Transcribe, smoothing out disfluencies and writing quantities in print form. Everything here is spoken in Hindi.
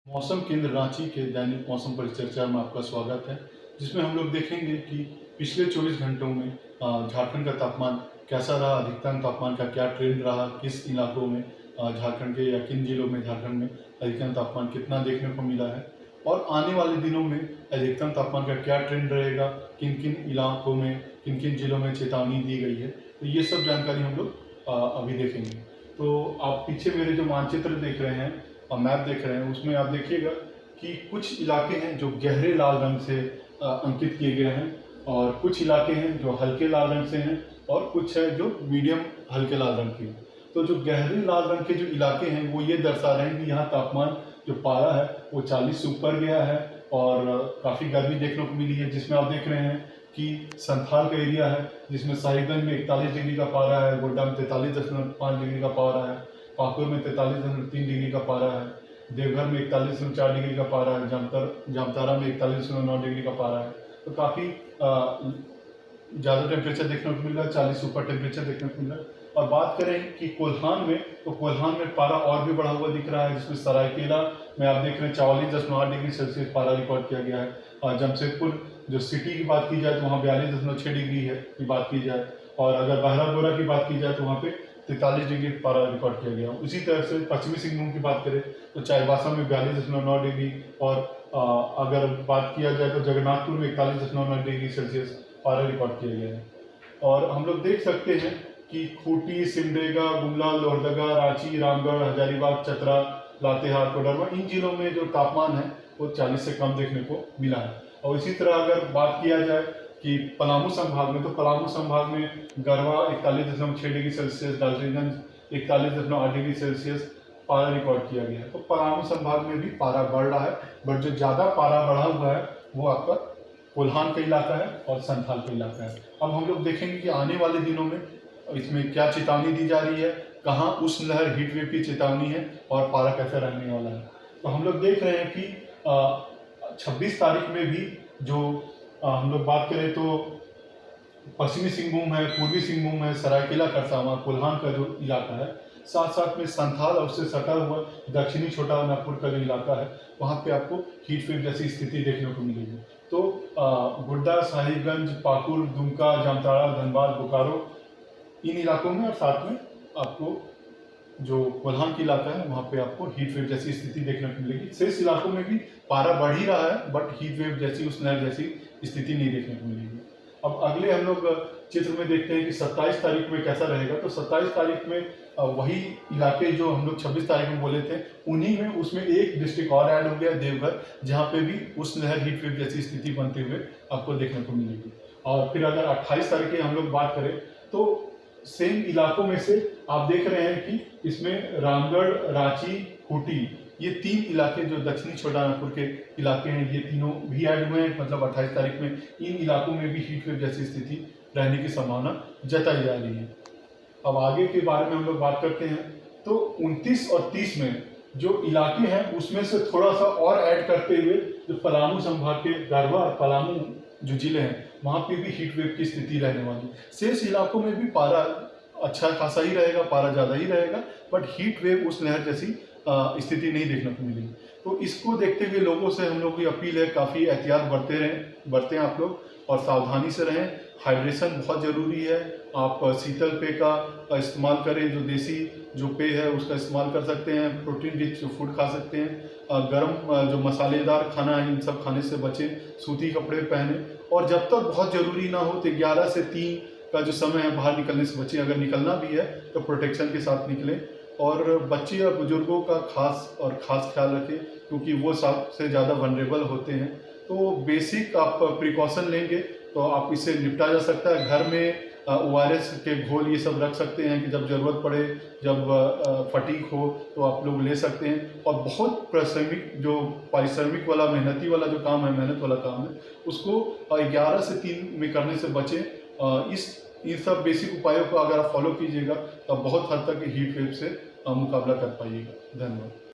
मौसम केंद्र रांची के दैनिक मौसम परिचर्चा में आपका स्वागत है, जिसमें हम लोग देखेंगे कि पिछले 24 घंटों में झारखंड का तापमान कैसा रहा, अधिकतम तापमान का क्या ट्रेंड रहा, किस इलाकों में झारखंड के या किन जिलों में झारखंड में अधिकतम तापमान कितना देखने को मिला है और आने वाले दिनों में अधिकतम तापमान का क्या ट्रेंड रहेगा, किन किन इलाकों में, किन किन जिलों में चेतावनी दी गई है। तो ये सब जानकारी हम लोग अभी देखेंगे। तो आप पीछे मेरे जो मानचित्र देख रहे हैं और मैप देख रहे हैं, उसमें आप देखिएगा कि कुछ इलाके हैं जो गहरे लाल रंग से अंकित किए गए हैं और कुछ इलाके हैं जो हल्के लाल रंग से हैं और कुछ है जो मीडियम हल्के लाल रंग के हैं। तो जो गहरे लाल रंग के जो इलाके हैं वो ये दर्शा रहे हैं कि यहाँ तापमान जो पारा है वो 40 से ऊपर गया है और काफ़ी गर्मी देखने को मिली है, जिसमें आप देख रहे हैं कि संथाल का एरिया है जिसमें साहिबगंज में 41 डिग्री का पारा है, गोड्डा में 43.5 डिग्री का पारा है, पाकुड़ में 43.3 डिग्री का पारा है, देवघर में 41.4 डिग्री का पारा है, जामतारा में 41.9 डिग्री का पारा है। तो काफ़ी ज़्यादा टेम्परेचर देखने को मिल रहा है, 40 से ऊपर टेम्परेचर देखने को मिल रहा है। और बात करें कि कोल्हान में, तो कोल्हान में पारा और भी बढ़ा हुआ दिख रहा है, जिसमें सरायकेला में आप देख रहे हैं 44.8 डिग्री सेल्सियस पारा रिकॉर्ड किया गया है। और जमशेदपुर जो सिटी की बात की जाए तो वहाँ 42.6 डिग्री है की बात की जाए, और अगर बहरागोड़ा की बात की जाए तो वहाँ पे 43 डिग्री पारा रिकॉर्ड किया गया। उसी तरह से पश्चिमी सिंहभूम की बात करें तो चाईबासा में 42.9 डिग्री और अगर बात किया जाए तो जगन्नाथपुर में 41.9 डिग्री सेल्सियस पारा रिकॉर्ड किया गया है। और हम लोग देख सकते हैं कि खूंटी, सिमडेगा, गुमला, लोहरदगा, रांची, रामगढ़, हजारीबाग, चतरा, लातेहार, कोडरमा, इन जिलों में जो तापमान है वो 40 से कम देखने को मिला है। और इसी तरह अगर बात किया जाए कि पलामू संभाग में, तो पलामू संभाग में Garhwa 41.6 degree Celsius, Daltonganj 41.8 degree Celsius पारा रिकॉर्ड किया गया है। तो पलामू संभाग में भी पारा बढ़ रहा है, बट जो ज़्यादा पारा बढ़ा हुआ है वो आपका कोल्हान का इलाका है और संथाल का इलाका है। अब हम लोग देखेंगे कि आने वाले दिनों में इसमें क्या चेतावनी दी जा रही है, कहाँ उष्ण लहर हीट वेव की चेतावनी है और पारा कैसे रहने वाला है। तो हम लोग देख रहे हैं कि 26 तारीख में भी जो हम लोग बात करें तो पश्चिमी सिंहभूम है, पूर्वी सिंहभूम है, सरायकेला खरसावां, कोल्हान का जो इलाका है, साथ साथ में संथाल और उससे सटा हुआ दक्षिणी छोटा नागपुर का जो इलाका है, वहाँ पे आपको हीट वेव जैसी स्थिति देखने को मिलेगी। तो गोड्डा, साहिबगंज, पाकुड़, दुमका, जामताड़ा, धनबाद, बोकारो, इन इलाकों में और साथ में आपको जो कोल्हान की इलाका है वहाँ पे आपको हीट वेव जैसी स्थिति देखने को मिलेगी। शेष इलाकों में भी पारा बढ़ ही रहा है, बट हीट वेव जैसी उस लहर जैसी स्थिति नहीं देखने को मिलेगी। अब अगले हम लोग चित्र में देखते हैं कि 27 तारीख में कैसा रहेगा। तो 27 तारीख में वही इलाके जो हम लोग 26 तारीख में बोले थे, उन्हीं में उसमें एक डिस्ट्रिक्ट और ऐड हो गया, देवघर, जहाँ पे भी उस लहर हीट वेव जैसी स्थिति बनते हुए आपको देखने को मिलेगी। और फिर अगर 28 तारीख की हम लोग बात करें तो सेम इलाकों में से आप देख रहे हैं कि इसमें रामगढ़, रांची, खूंटी, ये 3 इलाके जो दक्षिणी छोटानागपुर के इलाके हैं, ये तीनों भी ऐड हुए हैं। मतलब 28 तारीख में इन इलाकों में भी हीट वेव जैसी स्थिति रहने की संभावना जताई जा रही है। अब आगे के बारे में हम लोग बात करते हैं तो 29 और 30 में जो इलाके हैं उसमें से थोड़ा सा और ऐड करते हुए जो पलामू संभाग के गढ़वा और पलामू जो जिले हैं वहाँ पे भी हीट वेव की स्थिति रहने वाली। शेष इलाकों में भी पारा अच्छा खासा ही रहेगा, पारा ज़्यादा ही रहेगा, बट हीट वेव उस लहर जैसी स्थिति नहीं देखने को मिलेगी। तो इसको देखते हुए लोगों से हम लोग की अपील है, काफ़ी एहतियात बरतें आप लोग और सावधानी से रहें। हाइड्रेशन बहुत ज़रूरी है। आप शीतल पेय का इस्तेमाल करें, जो देसी जो पेय है उसका इस्तेमाल कर सकते हैं, प्रोटीन रिच फूड खा सकते हैं। गर्म जो मसालेदार खाना है इन सब खाने से बचें, सूती कपड़े पहने, और जब तक बहुत ज़रूरी ना हो तो 11 से 3 का जो समय है बाहर निकलने से बचें। अगर निकलना भी है तो प्रोटेक्शन के साथ निकलें, और बच्चे या बुजुर्गों का खास ख्याल रखें क्योंकि वो सबसे ज़्यादा वनरेबल होते हैं। तो बेसिक आप प्रिकॉशन लेंगे तो आप इससे निपटा जा सकता है। घर में ORS के घोल ये सब रख सकते हैं कि जब ज़रूरत पड़े, जब फटीग हो तो आप लोग ले सकते हैं। और बहुत पारिश्रमिक वाला, मेहनती वाला जो काम है, मेहनत वाला काम है, उसको 11 से 3 में करने से बचें। इन सब बेसिक उपायों को अगर आप फॉलो कीजिएगा तो बहुत हद तक हीट वेव से मुकाबला कर पाइएगा। धन्यवाद।